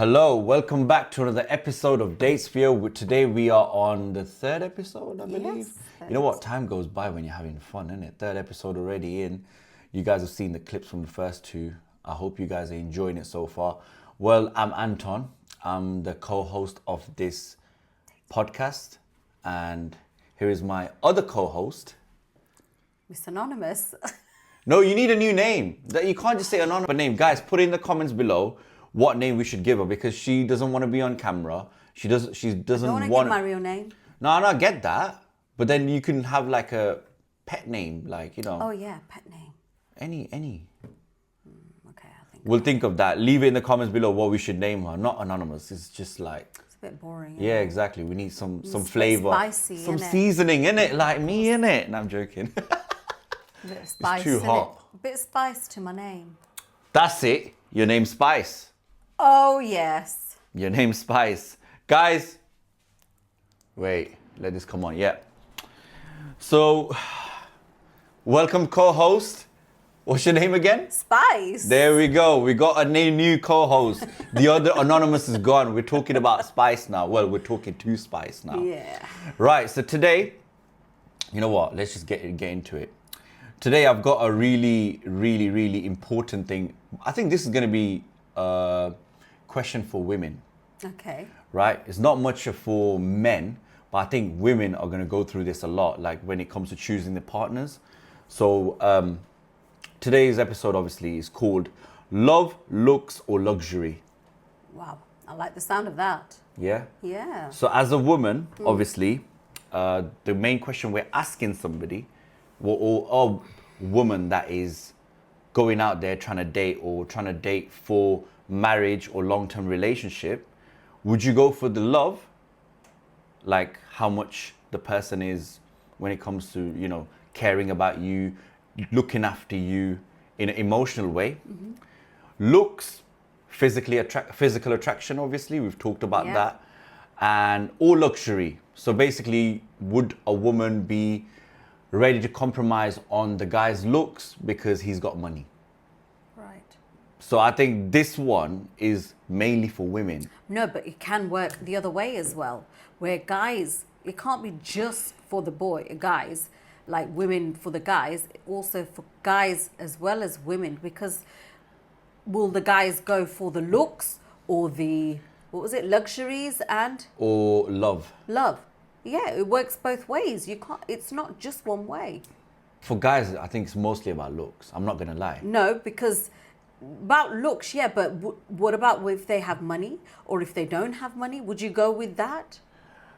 Hello, welcome back to another episode of Datesphere. Today we are on the third episode, I believe. Yes, You know what? Time goes by when you're having fun, isn't it? Third episode already in. You guys have seen the clips from the first two. I hope you guys are enjoying it so far. Well, I'm Anton. I'm the co-host of this podcast. And here is my other co-host. Miss Anonymous. No, you need a new name. You can't just say anonymous name. Guys, put in the comments below what name we should give her because she doesn't want to be on camera. She doesn't I don't want to give my real name. No, I get that. But then you can have like a pet name, like, you know. Oh yeah, pet name. Any. Okay, I think. We'll think of that. Leave it in the comments below what we should name her. Not anonymous. It's just like. It's a bit boring. Yeah, exactly. We need some flavor. Spicy, some innit? seasoning in it, like me in it. No, I'm joking. A bit of spice. too hot. A bit of spice to my name. That's it. Your name's Spice. Oh yes. Your name's Spice. Guys, wait, let this come on. Yeah. So, welcome co-host. What's your name again? Spice. There we go. We got a new co-host. The other anonymous is gone. We're talking about Spice now. Well, we're talking to Spice now. Yeah. Right, so today, you know what? Let's just get into it. Today I've got a really important thing. I think this is going to be a question for women. Okay. Right? It's not much for men, but I think women are going to go through this a lot, like when it comes to choosing their partners. So today's episode obviously is called Love, Looks or Luxury. Wow, I like the sound of that. Yeah? Yeah. So as a woman, obviously, the main question we're asking somebody, or a woman that is going out there trying to date for marriage or long-term relationship, would you go for the love, like how much the person is when it comes to, you know, caring about you, looking after you in an emotional way? Mm-hmm. Looks, physical attraction, obviously, we've talked about that, and or luxury. So basically, would a woman be ready to compromise on the guy's looks because he's got money? Right. So I think this one is mainly for women. No, but it can work the other way as well, where guys, it can't be just for the guys, like women for the guys, also for guys as well as women, because will the guys go for the looks or the, what was it, luxuries and? Or love. Love. Yeah, it works both ways. You can't, it's not just one way. For guys, I think it's mostly about looks. I'm not going to lie. No, because about looks, yeah, but what about if they have money or if they don't have money? Would you go with that?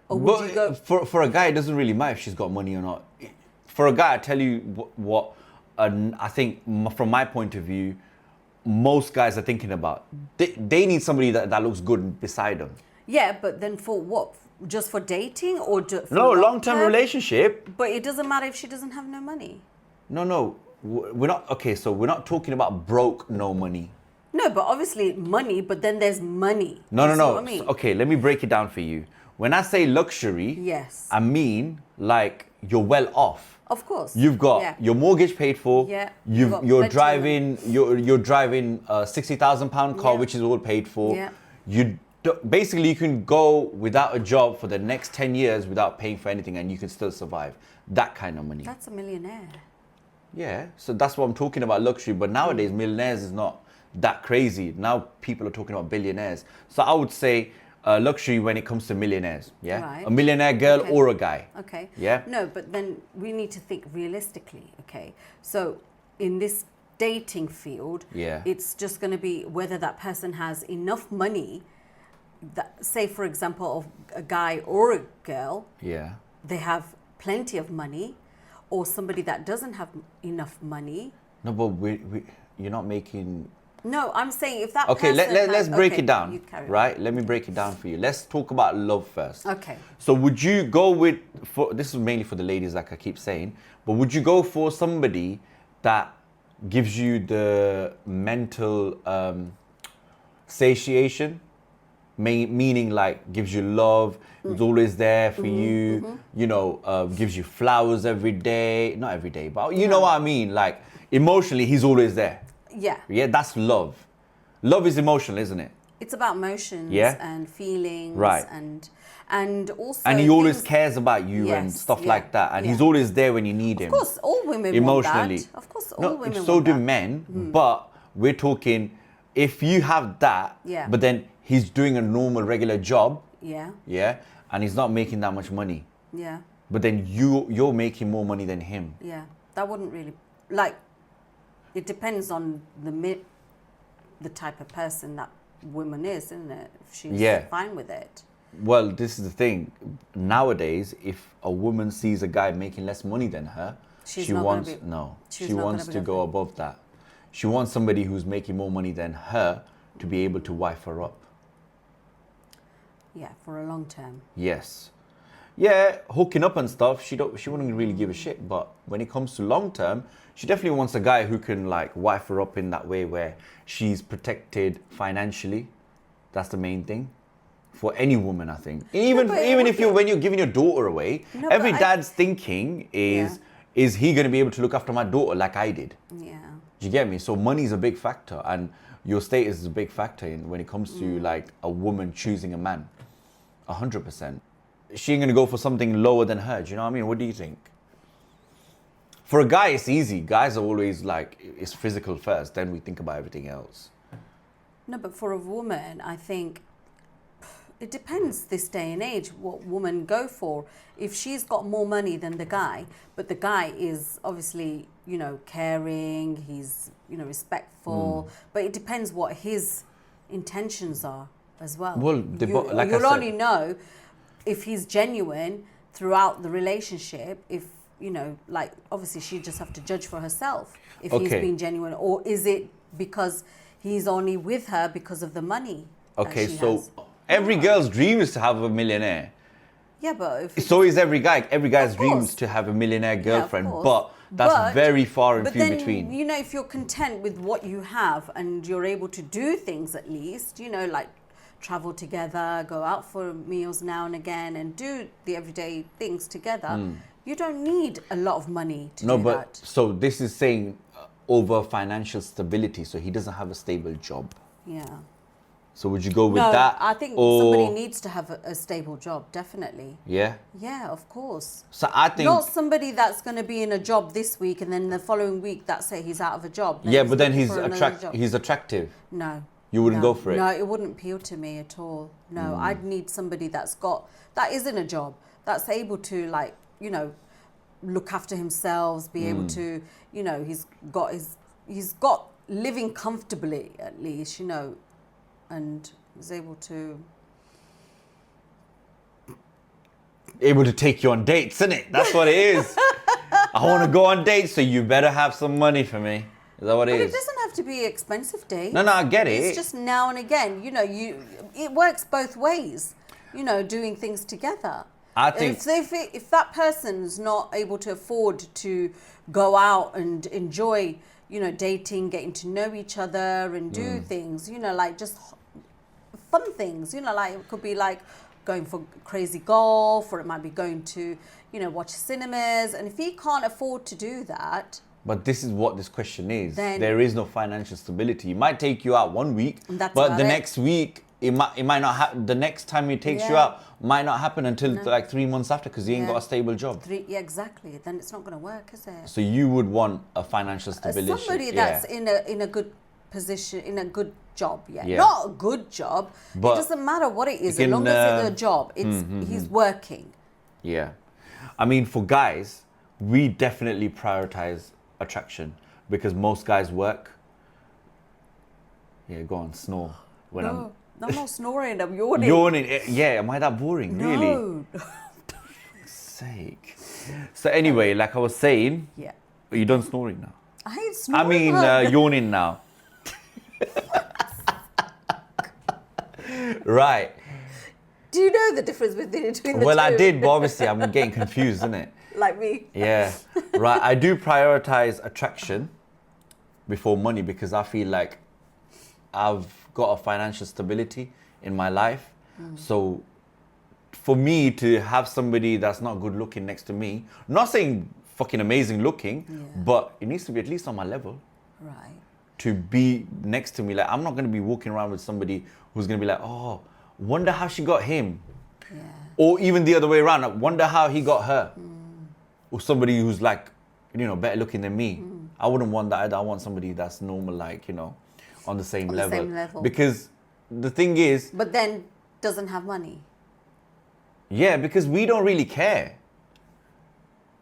Or would you go... For a guy, it doesn't really matter if she's got money or not. For a guy, I tell you what I think from my point of view, most guys are thinking about. They need somebody that looks good beside them. Yeah, but then for what? Just for dating or for no, long-term relationship. But it doesn't matter if she doesn't have no money. No, we're not. Okay, so we're not talking about broke, no money. No, but obviously money, but then there's money. No. What I mean? So, okay, let me break it down for you. When I say luxury, yes, I mean like you're well off. Of course. You've got your mortgage paid for. Yeah. You're driving a £60,000 car, which is all paid for. Yeah. Basically, you can go without a job for the next 10 years without paying for anything and you can still survive. That kind of money. That's a millionaire. Yeah, so that's what I'm talking about, luxury. But nowadays, millionaires is not that crazy. Now people are talking about billionaires. So I would say luxury when it comes to millionaires. Yeah, right. A millionaire girl or a guy. Okay. Yeah. No, but then we need to think realistically. Okay, so in this dating field, it's just going to be whether that person has enough money. That, say, for example, of a guy or a girl. Yeah. They have plenty of money, or somebody that doesn't have enough money. No, but you're not making. No, I'm saying if that. Okay, person let's break it down. You carry right? Let me break it down for you. Let's talk about love first. Okay. So would you go with this is mainly for the ladies, like I keep saying, but would you go for somebody that gives you the mental satiation? Meaning like gives you love, is always there for you, you know, gives you flowers every day, not every day, but you know what I mean, like emotionally he's always there. Yeah. Yeah, that's love. Love is emotional, isn't it? It's about emotions Yeah. and feelings Right. and also And he always things- cares about you and Yes, stuff yeah, like that. And yeah. he's always there when you need him. Of course, all women Emotionally. want that. Of course, all No, women so want do that. men. But we're talking, if you have that, Yeah. but then he's doing a normal, regular job, Yeah, yeah, and he's not making that much money. yeah, But then you're making more money than him. yeah. That wouldn't really like. It depends on the type of person that woman is, isn't it? If she's Yeah. fine with it. Well, this is the thing. Nowadays, if a woman sees a guy making less money than her, She's she not gonna wants be- no. she's She not wants gonna to be go with above that. She wants somebody who's making more money than her to be able to wife her up. Yeah, for a long term. Yes. Yeah, hooking up and stuff, she wouldn't really give a shit. But when it comes to long term, she definitely wants a guy who can like wife her up in that way where she's protected financially. That's the main thing. For any woman, I think. Even but it even would if when you're giving your daughter away, No, every but dad's thinking is he gonna be able to look after my daughter like I did? Yeah. Do you get me? So money is a big factor, and your status is a big factor when it comes to like a woman choosing a man. 100%. She ain't gonna go for something lower than her. Do you know what I mean? What do you think? For a guy, it's easy. Guys are always like, it's physical first, then we think about everything else. No, but for a woman, I think it depends this day and age what women go for. If she's got more money than the guy, but the guy is obviously, caring, he's, respectful, but it depends what his intentions are as well. Well, like I you'll said- only know if he's genuine throughout the relationship, if, obviously she just have to judge for herself if he's Okay. being genuine, or is it because he's only with her because of the money that Okay, she so has? every girl's dream is to have a millionaire. Yeah, but if So is every guy. Every guy's Of dream course. is to have a millionaire Yeah, of girlfriend, course. but that's But- very far and but few then, between. if you're content with what you have and you're able to do things at least, like travel together, go out for meals now and again, and do the everyday things together, you don't need a lot of money to No, do but that. so this is saying over financial stability. So he doesn't have a stable job. Yeah. So would you go with No, that? I think or, somebody needs to have a stable job, definitely. Yeah. Yeah, of course. So I think. Not somebody that's going to be in a job this week and then the following week that's it, he's out of a job. Yeah, but then looking he's for another job. he's attractive. No. You wouldn't no, go for it? No, it wouldn't appeal to me at all. No, I'd need somebody that is in a job, that's able to look after himself, be able to, he's got living comfortably at least, and is able to. Able to take you on dates, isn't it? That's what it is. I want to go on dates, so you better have some money for me. Is that what it But is? it doesn't have to be expensive dates. No, I get it. It's just now and again. It works both ways. Doing things together. I think- if that person's not able to afford to go out and enjoy, dating, getting to know each other and do things, like just fun things, like it could be like going for crazy golf, or it might be going to, watch cinemas. And if he can't afford to do that, But this is what this question is. Then- There is no financial stability. It might take you out 1 week, And that's but about the it. next week it might not happen. The next time he takes you Yeah. out might not happen until like 3 months after, because he ain't Yeah. got a stable job. yeah, exactly. Then it's not going to work, is it? So you would want a financial stability. Somebody that's in a good position, in a good job, Yeah. not a good job. But it doesn't matter what it is, you as long can, as it's a job. It's he's working. Yeah. I mean, for guys, we definitely prioritize attraction because most guys work. Yeah, go on, snore. When No, I'm not snoring. I'm I'm yawning. yawning. Yeah, am I that boring? Really? No. Sake. So anyway, like I was saying, Yeah. are you done snoring now? I ain't snoring. I mean, yawning now. Right. do you know the difference between the Well, two? I did, but obviously I'm getting confused, isn't it? Like me. Yeah. Right. I do prioritize attraction before money because I feel like I've got a financial stability in my life. So for me to have somebody that's not good looking next to me, not saying fucking amazing looking, Yeah. but it needs to be at least on my level. Right. to be next to me. Like, I'm not going to be walking around with somebody who's going to be like, oh, wonder how she got him. Yeah. Or even the other way around, I wonder how he got her. Or somebody who's like, you know, better looking than me. I wouldn't want that either. I want somebody that's normal, like, you know, on the same level. The same level. Because the thing is... But then doesn't have money. Yeah, because we don't really care.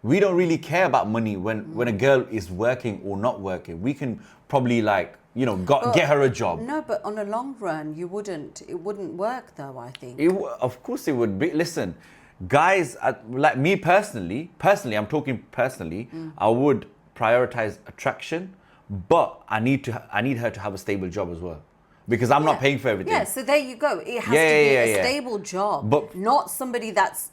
We don't really care about money when a girl is working or not working. We can probably, like, you know, get her a job. No, but on a long run, it wouldn't work though, I think. Of course it would be. Listen, guys, like me personally, I'm talking personally, I would prioritize attraction, but I need her to have a stable job as well. Because I'm not paying for everything. Yeah, so there you go. It has to be a stable job, but not somebody that's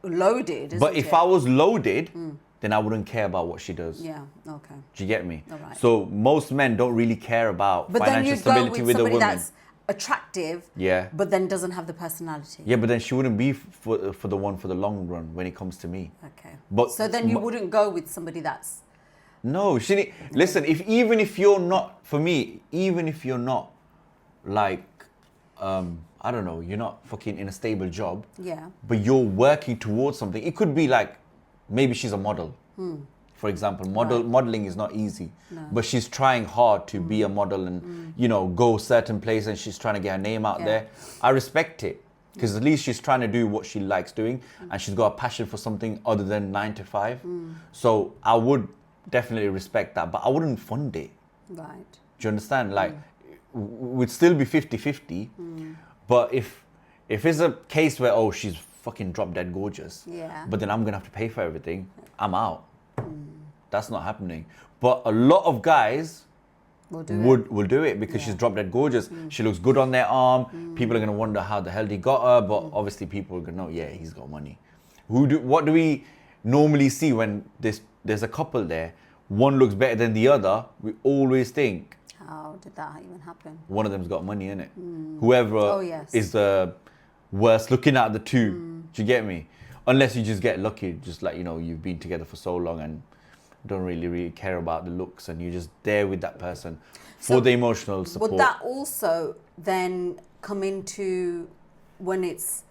loaded, isn't But if I was loaded, then I wouldn't care about what she does. Yeah, okay. Do you get me? All right. So most men don't really care about But financial stability with a woman. That's attractive, but then doesn't have the personality. Yeah, but then she wouldn't be for the one for the long run when it comes to me. Okay. But so then you wouldn't go with somebody that's... No, listen, even if you're not, for me, even if you're not, like, I don't know, you're not fucking in a stable job, but you're working towards something. It could be like, maybe she's a model, for example. Modeling is not easy, but she's trying hard to be a model and, you know, go certain place, and she's trying to get her name out there. I respect it, because at least she's trying to do what she likes doing, and she's got a passion for something other than 9 to 5. So I would definitely respect that, but I wouldn't fund it. Right. Do you understand? Like, would still be 50-50, but if it's a case where, oh, she's fucking drop dead gorgeous, but then I'm gonna have to pay for everything, I'm out. That's not happening. But a lot of guys will do it because she's drop dead gorgeous. She looks good on their arm. People are gonna wonder how the hell he got her, but obviously people are gonna know, yeah, he's got money. What do we normally see when there's a couple there? One looks better than the other. We always think, how did that even happen? one of them's got money in it. Whoever is the worst looking out of the two. Do you get me? Unless you just get lucky, just like, you know, you've been together for so long and don't really care about the looks, and you're just there with that person for the emotional support. Would that also then come into when it's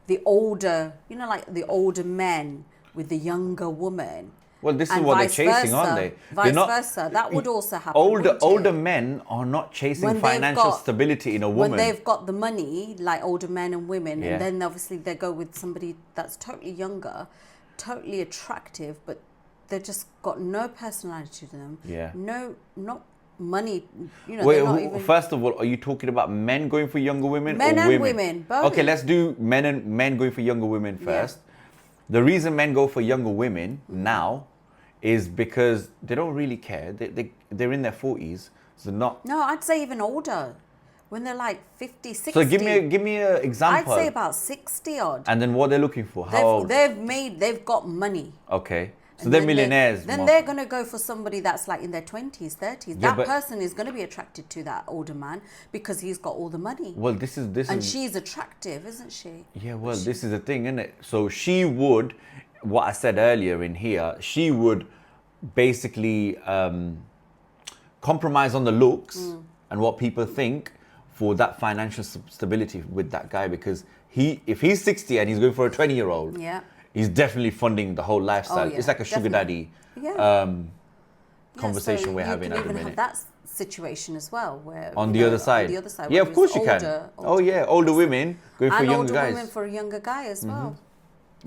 the older, you know, like the older men with the younger woman? Well, this is what they're chasing, aren't they? Vice versa. That would also happen. Older men are not chasing financial stability in a woman. When they've got the money, like older men and women, and then obviously they go with somebody that's totally younger, totally attractive, but they've just got no personality to them. Yeah. Not money. You know. Wait, first of all, are you talking about men going for younger women? Men or and women, both. Okay, let's do men going for younger women first. The reason men go for younger women now is because they don't really care. They're in their 40s, so not... No, I'd say even older. When they're like 50, 60. So give me an example. I'd say about 60 odd. And then what they're looking for? How old? They've got money. Okay. So they're millionaires. Then they're going to go for somebody that's like in their 20s, 30s. That person is going to be attracted to that older man because he's got all the money. Well, this is... And she's attractive, isn't she? Yeah, well, this is the thing, isn't it? So she would, what I said earlier in here, she would basically compromise on the looks and what people think for that financial stability with that guy, because if he's 60 and he's going for a 20-year-old, he's definitely funding the whole lifestyle. It's like a sugar daddy conversation we're having at the minute. You can even have that situation as well, where on the other side. Yeah, of course you can. Oh yeah, older women going for younger guys. And older women for a younger guy as well.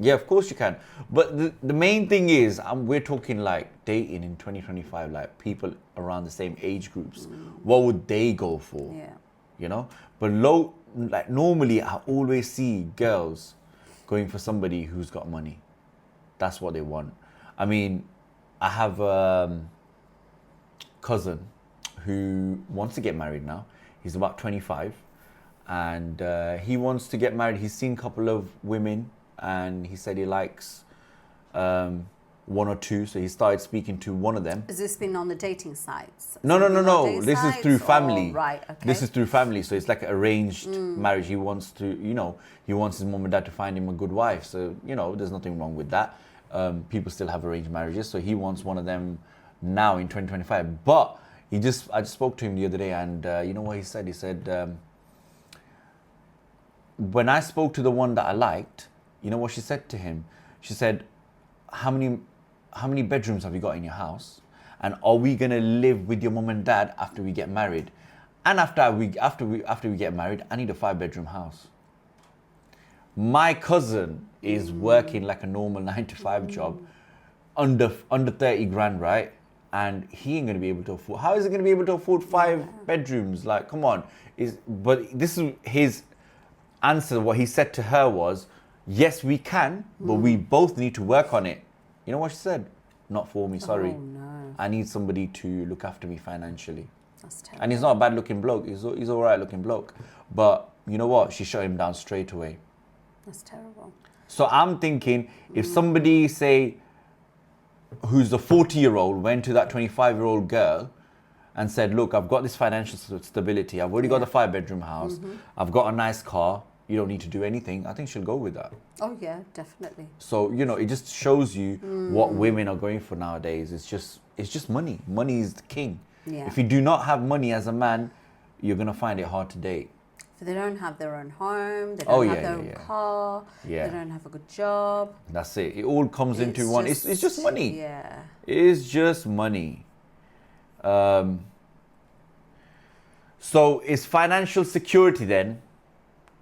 Yeah, of course you can. But the main thing is, we're talking like dating in 2025, like people around the same age groups. What would they go for? Yeah. You know? But like normally I always see girls going for somebody who's got money. That's what they want. I mean, I have a cousin who wants to get married now. He's about 25 and he wants to get married. He's seen a couple of women and he said he likes one or two. So he started speaking to one of them. Has this been on the dating sites? No. This is through family. Right, okay. This is through family. So it's like an arranged marriage. He wants to, he wants his mom and dad to find him a good wife. So, there's nothing wrong with that. People still have arranged marriages. So he wants one of them now in 2025. But I just spoke to him the other day, and you know what he said? He said, when I spoke to the one that I liked, you know what she said to him? She said, how many bedrooms have you got in your house? And are we gonna live with your mum and dad after we get married? And after we get married, I need a 5-bedroom house. My cousin is working like a normal 9-to-5 job, under 30 grand, right? And he ain't gonna be able to afford. How is he gonna be able to afford 5 bedrooms? Like, come on. But this is his answer. What he said to her was, yes, we can, but we both need to work on it. You know what she said? Not for me, sorry. Oh, no. I need somebody to look after me financially. That's terrible. And he's not a bad looking bloke. He's all right looking bloke. But you know what? She shut him down straight away. That's terrible. So I'm thinking, if somebody, say, who's a 40-year-old went to that 25-year-old girl and said, look, I've got this financial stability. I've already got a 5-bedroom house. I've got a nice car. You don't need to do anything. I think she'll go with that. Oh, yeah, definitely. So, you know, it just shows you what women are going for nowadays. It's just money. Money is the king. Yeah. If you do not have money as a man, you're going to find it hard to date. If they don't have their own home, they don't have their own car, they don't have a good job. That's it. It all comes into one. It's just money. Yeah. It's just money. So is financial security then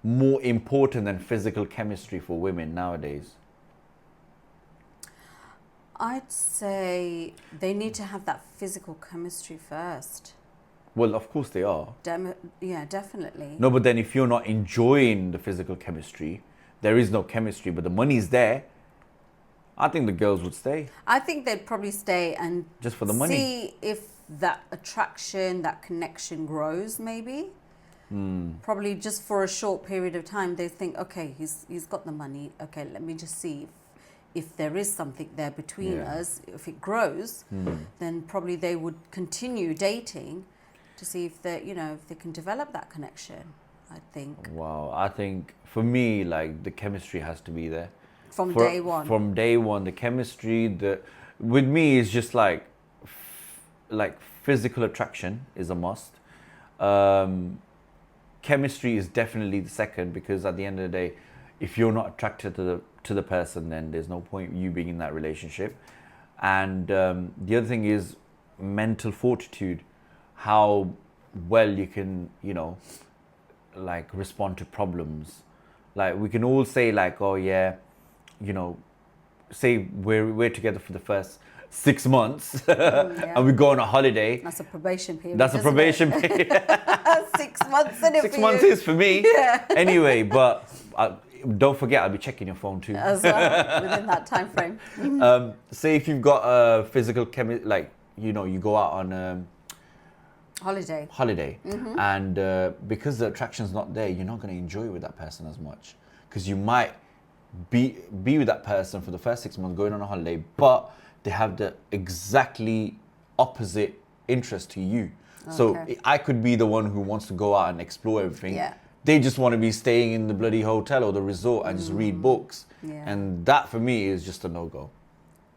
more important than physical chemistry for women nowadays? I'd say they need to have that physical chemistry first. Well, of course they are. Yeah, definitely. No, but then if you're not enjoying the physical chemistry, there is no chemistry, but the money's there, I think the girls would stay. I think they'd probably stay and just for the money. See if that attraction, that connection grows, maybe. Probably just for a short period of time. They think, okay, he's got the money. Okay, let me just see if there is something there between us. If it grows, then probably they would continue dating to see if they, if they can develop that connection. I think. Wow, I think for me, like, the chemistry has to be there. From day one. From day one, the chemistry. With me, is just like physical attraction is a must. Chemistry is definitely the second, because at the end of the day, if you're not attracted to the person, then there's no point you being in that relationship. And the other thing is mental fortitude, how well you can, like, respond to problems. Like, we can all say, like, oh yeah, say we're together for the first 6 months and we go on a holiday. That's a probation period. That's a probation period. 6 months in it. 6 months is for me. Yeah. Anyway, but don't forget, I'll be checking your phone too. As well, within that time frame. Say if you've got a physical like, you go out on holiday, and because the attraction's not there, you're not going to enjoy with that person as much, because you might be with that person for the first 6 months going on a holiday, but they have the exactly opposite interest to you. Okay. So I could be the one who wants to go out and explore everything. Yeah. They just want to be staying in the bloody hotel or the resort and just read books. Yeah. And that for me is just a no-go.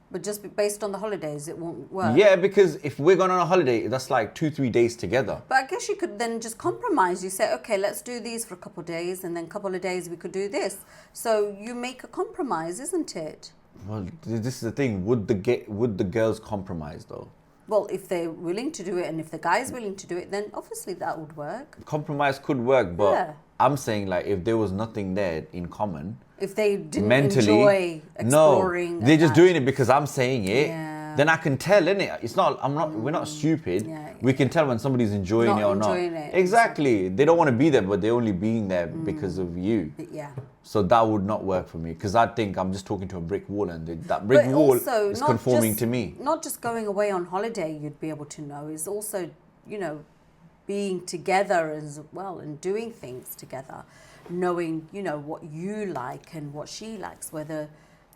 But just based on the holidays, it won't work. Yeah, because if we're going on a holiday, that's like 2-3 days together. But I guess you could then just compromise. You say, okay, let's do these for a couple of days, and then a couple of days we could do this. So you make a compromise, isn't it? Well, this is the thing. Would the girls compromise though? Well, if they're willing to do it, and if the guy's willing to do it, then obviously that would work. Compromise could work, but I'm saying, like, if there was nothing there in common, if they didn't enjoy exploring, they're just doing it because I'm saying it. Yeah. Then I can tell, innit? It's not. We're not stupid. Yeah. We can tell when somebody's enjoying it or not. Exactly. They don't want to be there, but they're only being there because of you. Yeah. So that would not work for me, because I think I'm just talking to a brick wall, and that brick wall is conforming to me. Not just going away on holiday, you'd be able to know, is also, being together as well and doing things together, knowing, what you like and what she likes, whether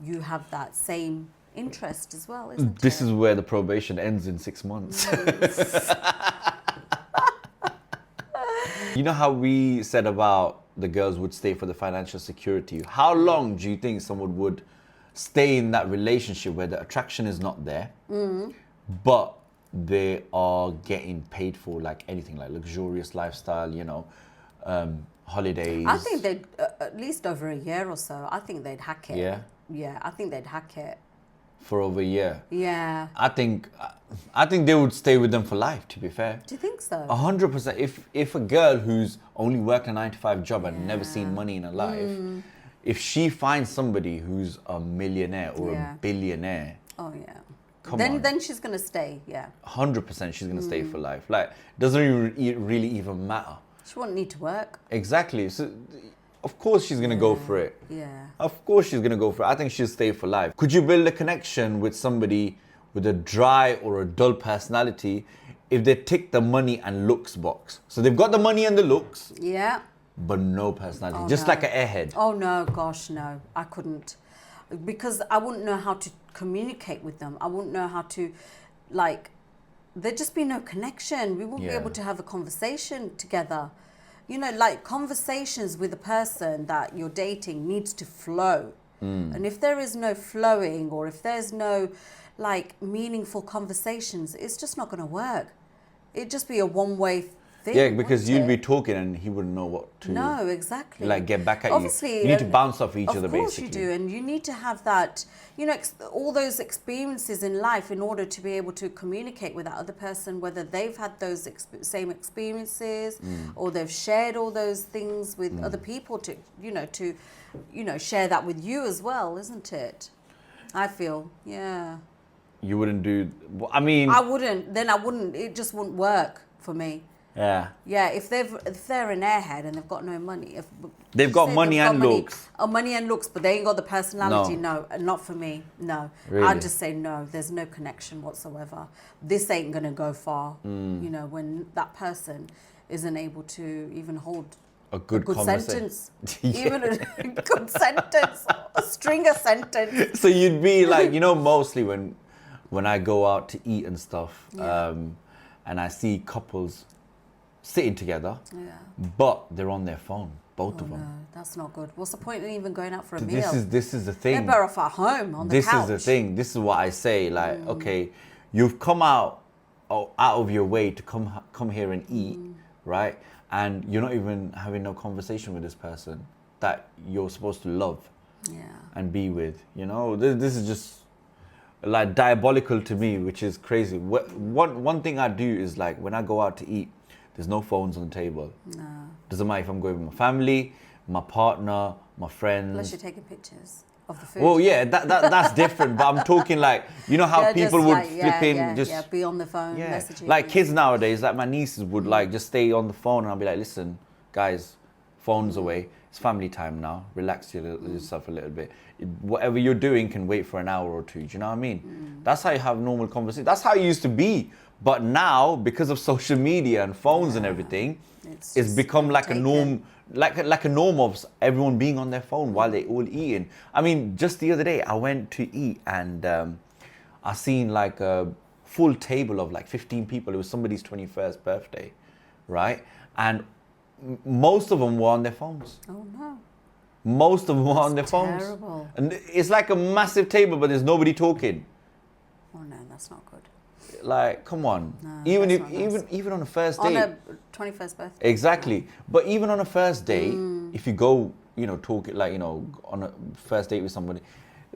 you have that same interest as well, isn't it? This is where the probation ends in 6 months. You know how we said about the girls would stay for the financial security? How long do you think someone would stay in that relationship where the attraction is not there, but they are getting paid for like anything, like luxurious lifestyle, holidays. I think they'd, at least over a year or so, I think they'd hack it. Yeah. Yeah, I think they'd hack it. For over a year. Yeah. I think they would stay with them for life, to be fair. Do you think so? 100%. If a girl who's only worked a 9-to-5 job and never seen money in her life, if she finds somebody who's a millionaire or a billionaire, oh yeah, come on. Then she's gonna stay. Yeah. 100% she's gonna stay for life. Like, doesn't really even matter. She won't need to work. Exactly. So, of course she's gonna go for it. Yeah. Of course she's gonna go for it. I think she'll stay for life. Could you build a connection with somebody with a dry or a dull personality if they tick the money and looks box? So they've got the money and the looks, Yeah. but no personality. Oh, Just no. like an airhead. Oh no, gosh, no, I couldn't, because I wouldn't know how to communicate with them. I wouldn't know how to, like, there'd just be no connection. We wouldn't be Yeah. able to have a conversation together. Like conversations with a person that you're dating needs to flow. And if there is no flowing, or if there's no like meaningful conversations, it's just not going to work. It'd just be a one-way thing. Yeah, because wouldn't you'd be it? talking and he wouldn't know what to No, exactly. like get back at Obviously, you. You need to and bounce off each other, Of course basically. you do, and you need to have that, all those experiences in life in order to be able to communicate with that other person, whether they've had those same experiences or they've shared all those things with other people to share that with you as well, isn't it? I feel, yeah. You wouldn't do. I mean. I wouldn't. It just wouldn't work for me. Yeah. Yeah, if they're an airhead and they've got no money, if They've got money and looks. Oh, money and looks, but they ain't got the personality. No, not for me. No, Really? I'd just say no. There's no connection whatsoever. This ain't gonna go far. When that person isn't able to even hold A good conversation. sentence, Yeah. even a good sentence, a string of sentence. So you'd be like, mostly when I go out to eat and stuff, and I see couples sitting together, but they're on their phone, both of them. No, that's not good. What's the point in even going out for a This meal? is the They're thing. better off at home on the This couch. is the thing. This is what I say. Like, okay, you've come out of your way to come here and eat, right? And you're not even having no conversation with this person that you're supposed to love and be with. This is just like diabolical to me, which is crazy. One thing I do is, like, when I go out to eat, there's no phones on the table. No. Doesn't matter if I'm going with my family, my partner, my friends. Unless you're taking pictures of the food. Well, yeah, that's different. But I'm talking like, how Yeah, people just would like, flip in, be on the phone, yeah. messaging. Like kids nowadays, like my nieces would like just stay on the phone, and I'll be like, listen, guys, phones away. It's family time now. Relax yourself a little bit. Whatever you're doing can wait for an hour or two. Do you know what I mean? That's how you have normal conversation. That's how it used to be. But now, because of social media and phones and everything, it's just become like a taken. norm. Like a norm of everyone being on their phone while they all eating. I mean, just the other day I went to eat and I seen like a full table of like 15 people. It was somebody's 21st birthday, right? And most of them were on their phones. Oh no. Most of them were on their phones. Terrible. And it's like a massive table, but there's nobody talking. Oh no, that's not good. Like, come on. No, even that's not nice. even on a first On date. a 21st birthday. Exactly. But even on a first date, if you go, talk like, on a first date with somebody,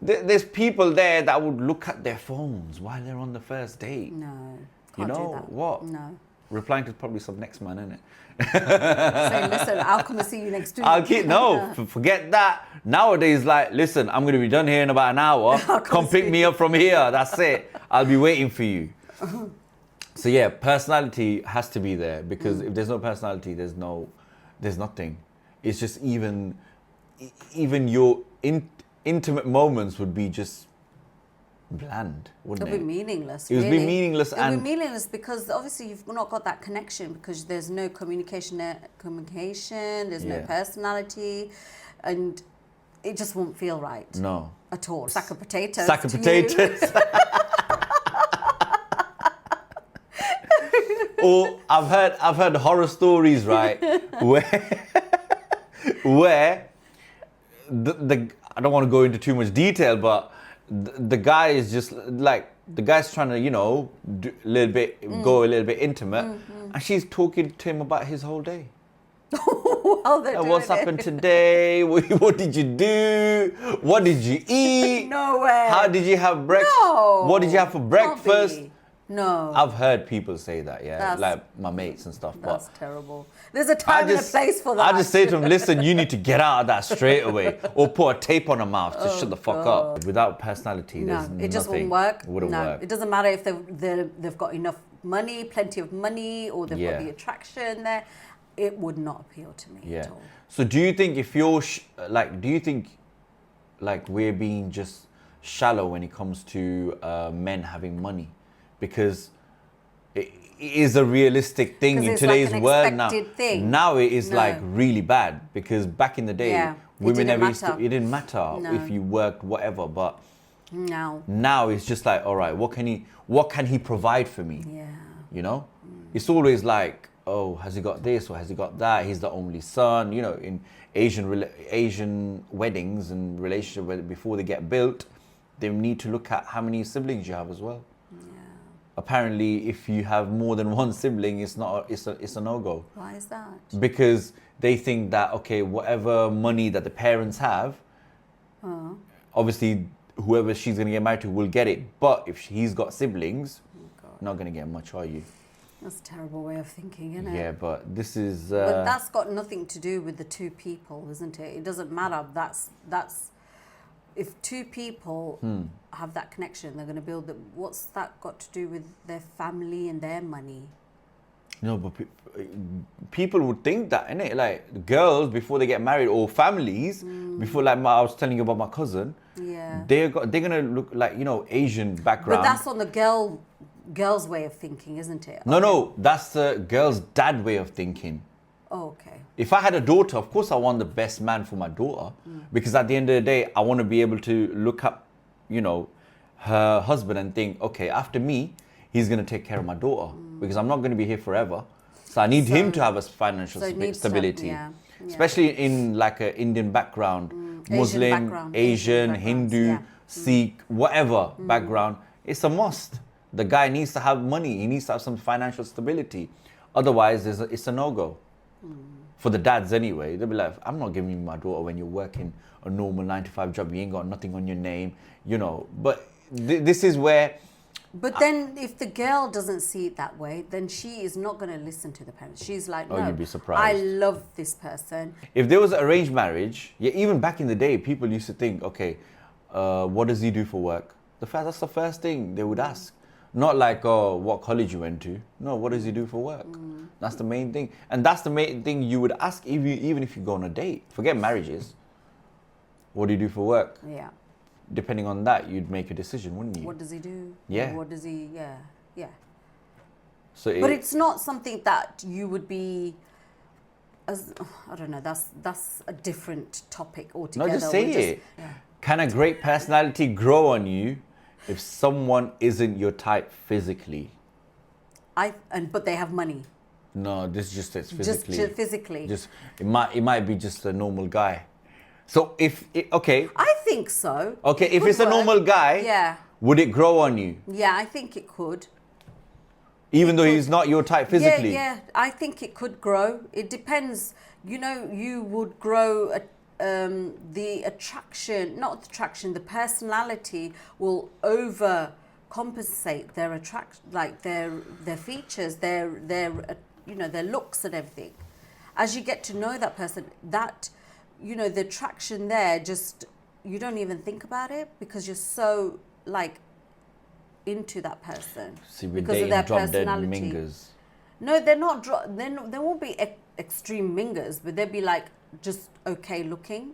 there's people there that would look at their phones while they're on the first date. No, can't do that. What? No. Replying to probably some next man, innit? Saying, listen, I'll come and see you next week. Forget that. Nowadays, like, listen, I'm going to be done here in about an hour. Come pick me up from here. That's it. I'll be waiting for you. So yeah, personality has to be there, because if there's no personality, there's nothing. It's just even your intimate moments would be just bland, wouldn't It'll it? be meaningless. It would be really. meaningless. It'll be meaningless because obviously you've not got that connection, because there's no communication. There's no personality, and it just won't feel right. No. At all. Sack of potatoes. Sack of to you. potatoes. Or I've heard horror stories, right, where the I don't want to go into too much detail, but the guy is just like the guy's trying to, do a little bit, go a little bit intimate, and she's talking to him about his whole day. While they're doing What's it. happened today? What did you do? What did you eat? No way. How did you have breakfast? No. What did you have for Can't breakfast? be. No. I've heard people say that, yeah, That's- like my mates and stuff. That's But terrible. There's a time and a place for that. I just say to them, listen, you need to get out of that straight away, or put a tape on her mouth to shut the fuck up. Without personality, No, there's it just nothing. won't work. It wouldn't no, work. it doesn't matter if they've got enough money, plenty of money, or they've got Yeah. the attraction there. It would not appeal to me Yeah. at all. So do you think if you're do you think like we're being just shallow when it comes to men having money, because it is a realistic thing 'Cause in it's today's like an world now. expected thing. Now it is No. like really bad, because back in the day, Yeah, it women didn't never used to, matter. it didn't matter No. if you worked whatever, but No. now it's just like, all right, what can he provide for me? Yeah. You know, it's always like, oh, has he got this or has he got that? He's the only son. You know, in Asian weddings and relationships, before they get built, they need to look at how many siblings you have as well. Apparently, if you have more than one sibling, it's a no-go, Why is that? because they think that, okay, whatever money that the parents have, obviously whoever she's going to get married to will get it. But if he's got siblings, not going to get much, are you? That's a terrible way of thinking, isn't it? Yeah, but this is. But that's got nothing to do with the two people, isn't it? It doesn't matter. That's if two people have that connection, they're going to build. What's that got to do with their family and their money? No, but people would think that, innit? Like girls before they get married, or families before, like I was telling you about my cousin. Yeah. They're gonna look like, Asian background. But that's on the girl's way of thinking, isn't it? No, that's the girl's dad way of thinking. Oh, okay. If I had a daughter, of course I want the best man for my daughter, because at the end of the day, I want to be able to look up, her husband and think, okay, after me, he's going to take care of my daughter, because I'm not going to be here forever. So I need him to have a financial it needs to have- stability, yeah. especially in like an Indian background, Muslim, background, Asian, backgrounds, Hindu, yeah. Sikh, whatever background. It's a must. The guy needs to have money. He needs to have some financial stability. Otherwise, it's a no-go. For the dads anyway. They'll be like, I'm not giving you my daughter when you're working a normal 9-to-5 job. You ain't got nothing on your name, But this is where... But then if the girl doesn't see it that way, then she is not going to listen to the parents. She's like, no, you'd be surprised. I love this person. If there was an arranged marriage, even back in the day, people used to think, okay, what does he do for work? That's the first thing they would ask. Not like, oh, what college you went to. No, what does he do for work? That's the main thing. And that's the main thing you would ask even if you go on a date. Forget marriages. What do you do for work? Yeah. Depending on that, you'd make a decision, wouldn't you? What does he do? Yeah. What does he, yeah. So But it's not something that you would be, I don't know, that's a different topic altogether. No, just say it. Yeah. Can a great personality grow on you if someone isn't your type physically? But they have money. No, this just says physically. Just physically. It might be just a normal guy. So okay, I think so. if could it's a work. normal guy, Yeah. would it grow on you? Yeah, I think it could. Even though he's not your type physically? Yeah, I think it could grow. It depends. You would grow the attraction, not the attraction, the personality will overcompensate their their features, their looks and everything. As you get to know that person, the attraction there, just you don't even think about it because you're so into that person. See, we're because of dating their drop-dead personality. mingers. No, they're not. They won't be extreme mingers, but they'll be just okay looking,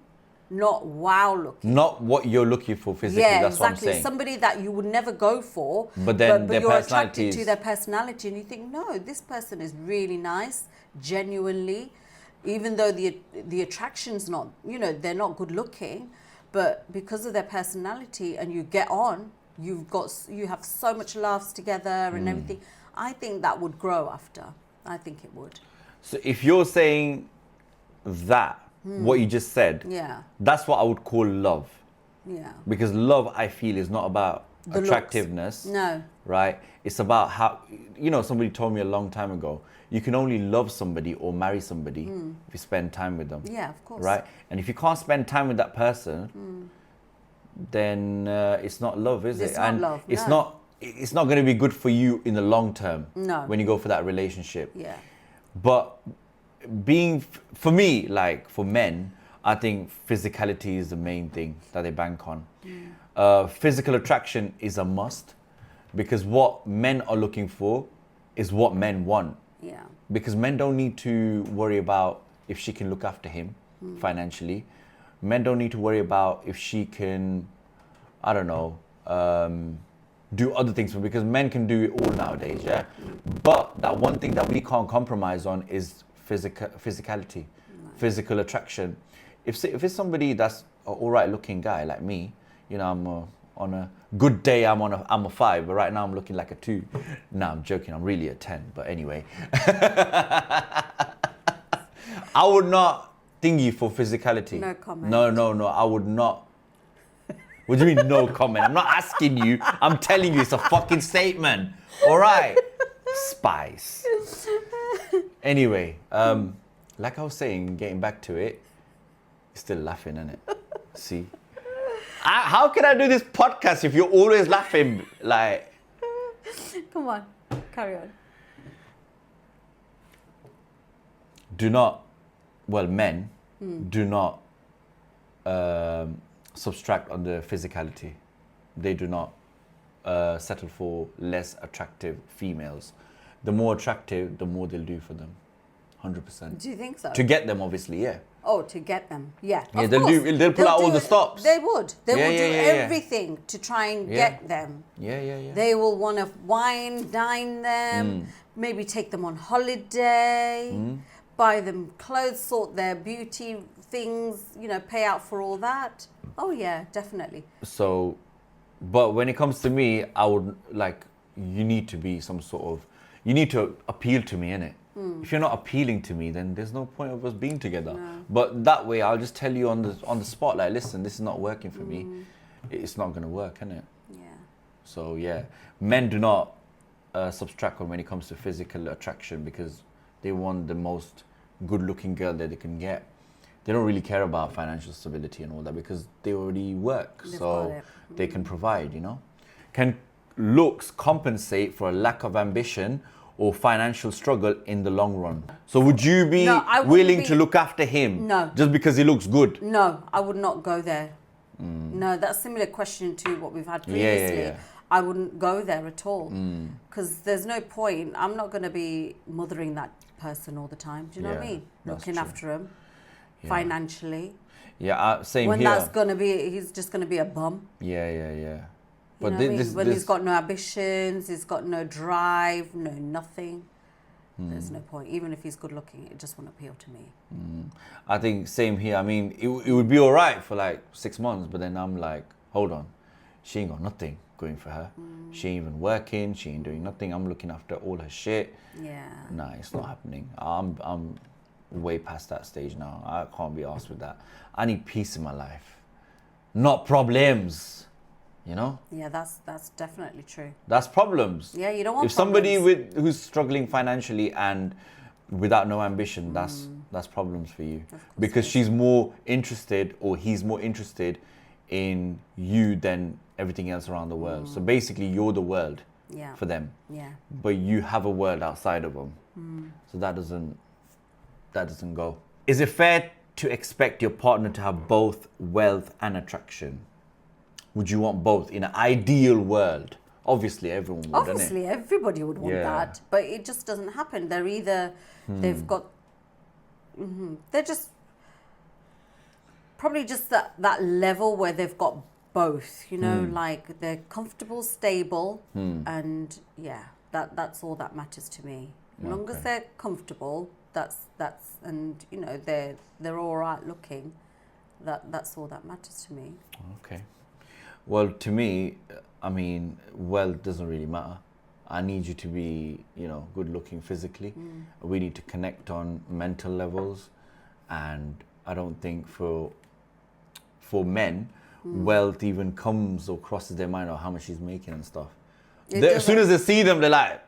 not wow looking. Not what you're looking for physically, Yeah, that's exactly. what I'm saying. Somebody that you would never go for, But then their you're personality attracted to is- their personality, and you think, no, this person is really nice, genuinely, even though the attraction's not, they're not good looking, but because of their personality, and you get on, you have so much laughs together and everything. I think that would grow after. I think it would. So if you're saying that, what you just said, Yeah, that's what I would call love. yeah. Because love, I feel, is not about the attractiveness. No. Right? It's about how, somebody told me a long time ago, you can only love somebody or marry somebody if you spend time with them. Yeah, of course. Right? And if you can't spend time with that person, then it's not love, is it? It's not And love, it's no. it's not going to be good for you in the long term. No. When you go for that relationship. Yeah. But for me, like for men, I think physicality is the main thing that they bank on. Physical attraction is a must, because what men are looking for is what men want. Yeah. Because men don't need to worry about if she can look after him financially. Men don't need to worry about if she can, I don't know, do other things, because men can do it all nowadays, yeah? But that one thing that we can't compromise on is physicality, physical attraction. If it's somebody that's an all right looking guy like me, on a good day I'm a 5, but right now I'm looking like a 2. No, I'm joking, I'm really a 10, but anyway. I would not thingy for physicality. No comment. No, I would not. What do you mean no comment? I'm not asking you, I'm telling you, it's a fucking statement. All right, spice. Anyway, like I was saying, getting back to it, you're still laughing, innit? See? How can I do this podcast if you're always laughing? Like, Come on, carry on. Men do not subtract on the physicality. They do not settle for less attractive females. The more attractive, the more they'll do for them. 100%. Do you think so? To get them, obviously, yeah. Oh, to get them, yeah. Yeah, Of they'll course. they'll pull out all the it. stops. They would. They Yeah, will yeah, do yeah, yeah. everything to try and Yeah. get them. Yeah. They will want to wine, dine them, maybe take them on holiday, buy them clothes, sort their beauty things, pay out for all that. Oh yeah, definitely. So, but when it comes to me, I would you need to be you need to appeal to me, innit? If you're not appealing to me, then there's no point of us being together. No. But that way, I'll just tell you on the spot, like, listen, this is not working for me. It's not gonna work, innit? Yeah. So yeah, men do not subtract when it comes to physical attraction, because they want the most good-looking girl that they can get. They don't really care about financial stability and all that, because they already work, They've got so it. they can provide. Can looks compensate for a lack of ambition or financial struggle in the long run? So would you be No, I wouldn't willing be- to look after him No. just because he looks good? No, I would not go there. No, that's a similar question to what we've had Yeah, yeah, previously. yeah. I wouldn't go there at all, because there's no point. I'm not going to be mothering that person all the time. Do you know what I Yeah, mean? that's Looking true. after him Yeah. financially. Yeah, same When here. that's going to be, he's just going to be a bum. Yeah. You know But what I mean? When he's got no ambitions, he's got no drive, no nothing. There's no point. Even if he's good looking, it just won't appeal to me. I think same here. I mean, it would be all right for like 6 months, but then I'm like, hold on, she ain't got nothing going for her. She ain't even working. She ain't doing nothing. I'm looking after all her shit. Yeah. Nah, it's not happening. I'm way past that stage now. I can't be asked with that. I need peace in my life, not problems. Yeah, that's definitely true. That's problems. Yeah, you don't want If somebody problems. who's struggling financially and without no ambition, that's problems for you, because she's more interested, or he's more interested in you than everything else around the world. So basically, you're the world Yeah. for them, Yeah. but you have a world outside of them. So that doesn't go. Is it fair to expect your partner to have both wealth and attraction? Would you want both in an ideal world? Obviously, everyone would, innit? Obviously, everybody would want Yeah. that, but it just doesn't happen. They're either they've got, they're just probably just that level where they've got both. Like they're comfortable, stable, and yeah, that's all that matters to me. As long as Okay. they're comfortable, that's and they're all right looking. That's all that matters to me. Okay. Well, to me, I mean, wealth doesn't really matter. I need you to be, good looking physically. We need to connect on mental levels. And I don't think for men, wealth even comes or crosses their mind or how much she's making and stuff. It As soon as doesn't- they see them, they're like,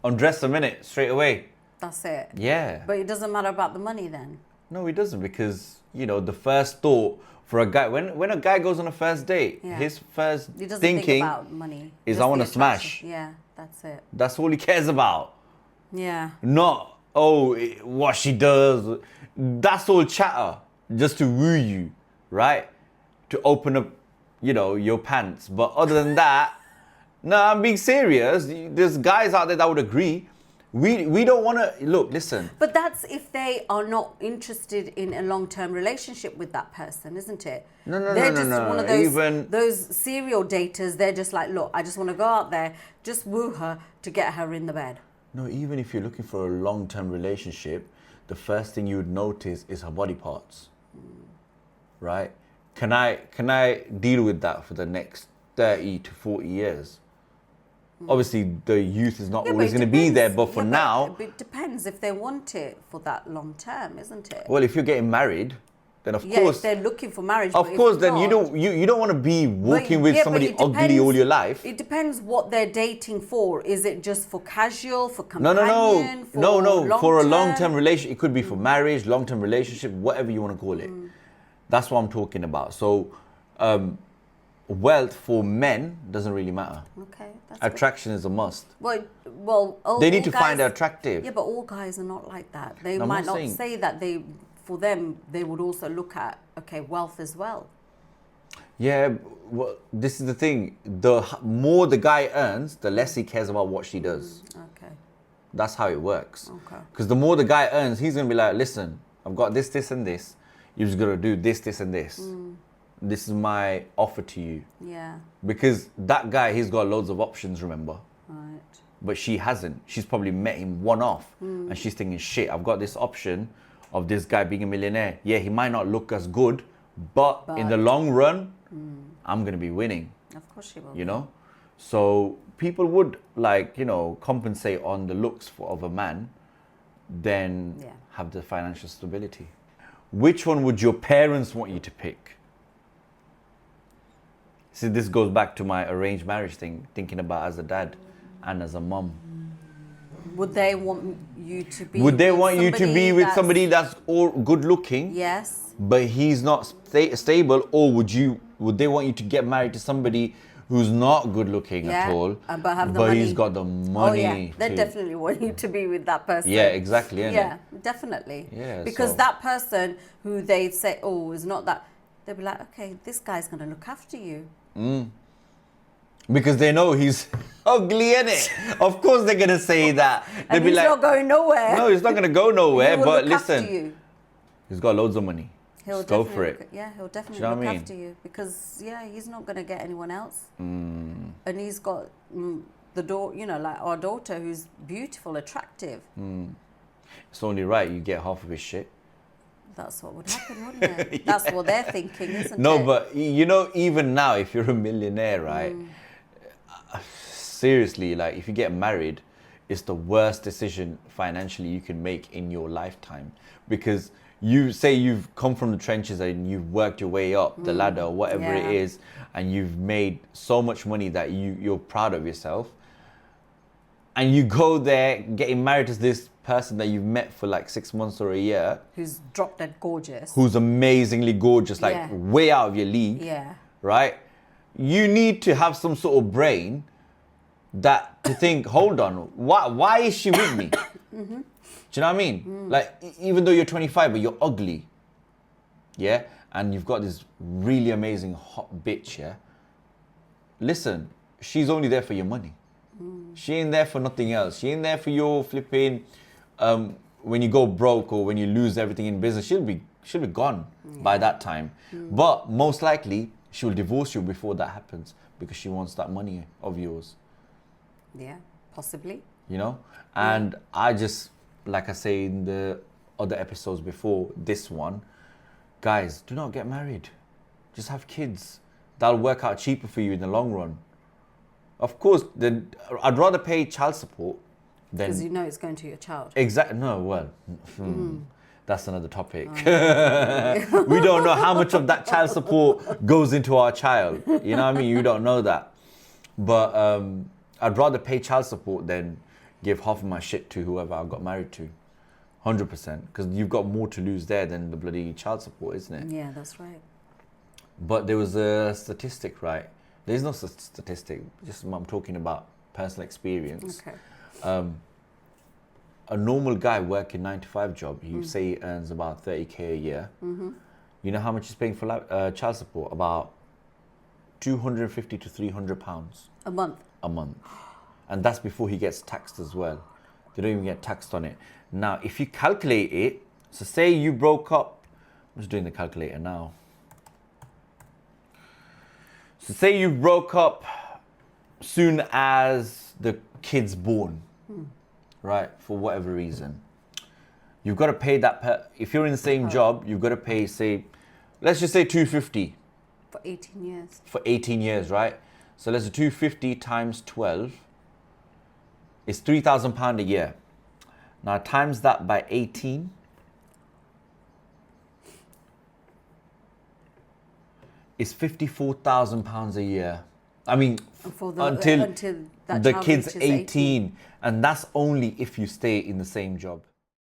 undress a minute, straight away. That's it. Yeah. But it doesn't matter about the money then. No, it doesn't, because, the first thought for a guy, when a guy goes on a first date, Yeah. his first He doesn't thinking think about money. is, Just I the want to attraction. smash. Yeah, that's it. That's all he cares about. Yeah. Not, what she does. That's all chatter, just to woo you, right? To open up, your pants. But other than that, no, I'm being serious. There's guys out there that would agree. We don't want to, look, listen. But that's if they are not interested in a long-term relationship with that person, isn't it? No, They're no, just no. one of those, Even- those serial daters. They're just like, look, I just want to go out there, just woo her to get her in the bed. No, even if you're looking for a long-term relationship, the first thing you would notice is her body parts, right? Can I deal with that for the next 30 to 40 years? Obviously, the youth is not Yeah, but always it going to be there, depends. but for Yeah, now, it depends if they want it for that long term, isn't it? well, if you're getting married, then of Yeah, course, if they're looking for marriage. of but if course, then you not- don't want to be walking with yeah, but somebody it ugly depends- all your life. It depends what they're dating for. Is it just for casual, for No, companion? no. For a long-term long-term? relationship, it could be for marriage, long-term relationship, whatever you want to call it. That's what I'm talking about. So, wealth for men doesn't really matter. Okay, that's good. Attraction is a must. Well, They all need to find her guys- attractive. Yeah, but all guys are not like that. They I'm might not not saying- say that for them, they would also look at, wealth as well. Yeah, well, this is the thing. The more the guy earns, the less he cares about what she does. Okay. That's how it works. Okay. Because the more the guy earns, he's going to be like, listen, I've got this, this, and this. You're just going to do this, this, and this. This is my offer to you. Yeah. Because that guy, he's got loads of options, remember? Right. But she hasn't. She's probably met him one off. And she's thinking, shit, I've got this option of this guy being a millionaire. Yeah, he might not look as good, but in the long run, I'm going to be winning, Of course she will. So people would compensate on the looks of a man, then Yeah. have the financial stability. Which one would your parents want you to pick? See, this goes back to my arranged marriage thing, thinking about as a dad and as a mum. Would they want you to be? Would they with want you to be somebody with that's- somebody that's all good looking, Yes. but he's not stable, or would they want you to get married to somebody who's not good looking at all, but have the money. he's got the money? Oh yeah, they definitely want you to be with that person. Yeah, exactly. innit? Yeah, definitely. Yeah, Because so- that person who they say, is not that, they'll be like, okay, this guy's going to look after you. Because they know he's ugly, innit? Of course they're gonna say that. They'll And be he's like, not going nowhere. no, he's not gonna go He nowhere. will But look after listen, you. he's got loads of money. He'll Just go definitely for it. He'll definitely know what look I mean? after you because he's not going to get anyone else. And he's got like our daughter who's beautiful, attractive. It's only right you get half of his shit. That's what would happen, wouldn't it? That's what they're thinking, isn't No, it? but even now, if you're a millionaire, right? Seriously, like if you get married, it's the worst decision financially you can make in your lifetime, because you say you've come from the trenches and you've worked your way up the ladder or whatever it Yeah. is, and you've made so much money that you're proud of yourself, and you go there getting married to this person that you've met for like 6 months or a year, Who's drop dead gorgeous. who's amazingly gorgeous, like Yeah. way out of your league, Yeah. right? You need to have some sort of brain that to think, hold on, why is she with me? Do you know what I mean? Like, even though you're 25, but you're ugly, yeah? And you've got this really amazing hot bitch, yeah? Listen, she's only there for your money. She ain't there for nothing else. She ain't there for your flipping, when you go broke or when you lose everything in business, she'll be gone by that time. But most likely, she'll divorce you before that happens because she wants that money of yours. Yeah, possibly. You know? And I just, like I say in the other episodes before this one, guys, do not get married. Just have kids. That'll work out cheaper for you in the long run. Of course, I'd rather pay child support than... Because you know it's going to your child. Exactly. No, well, That's another topic. We don't know how much of that child support goes into our child. You know what I mean? You don't know that. But I'd rather pay child support than give half of my shit to whoever I got married to. 100%. Because you've got more to lose there than the bloody child support, isn't it? Yeah, that's right. But there was a statistic, right? There's no statistic. Just I'm talking about personal experience. Okay. A normal guy working 9-to-5 job, you say he earns about 30k a year. You know how much he's paying for child support? About 250 to 300 pounds A month. a month. And that's before he gets taxed as well. They don't even get taxed on it. Now, if you calculate it, so say you broke up, I'm just doing the calculator now. So say you broke up soon as the kid's born, right? For whatever reason. You've got to pay that, if you're in the same job, you've got to pay, say, let's just say 250 For 18 years. for 18 years, right? So let's do 250 times 12 is £3,000 a year. Now times that by 18, is £54,000 a year. I mean, For until that the child kid's reaches 18. And that's only if you stay in the same job.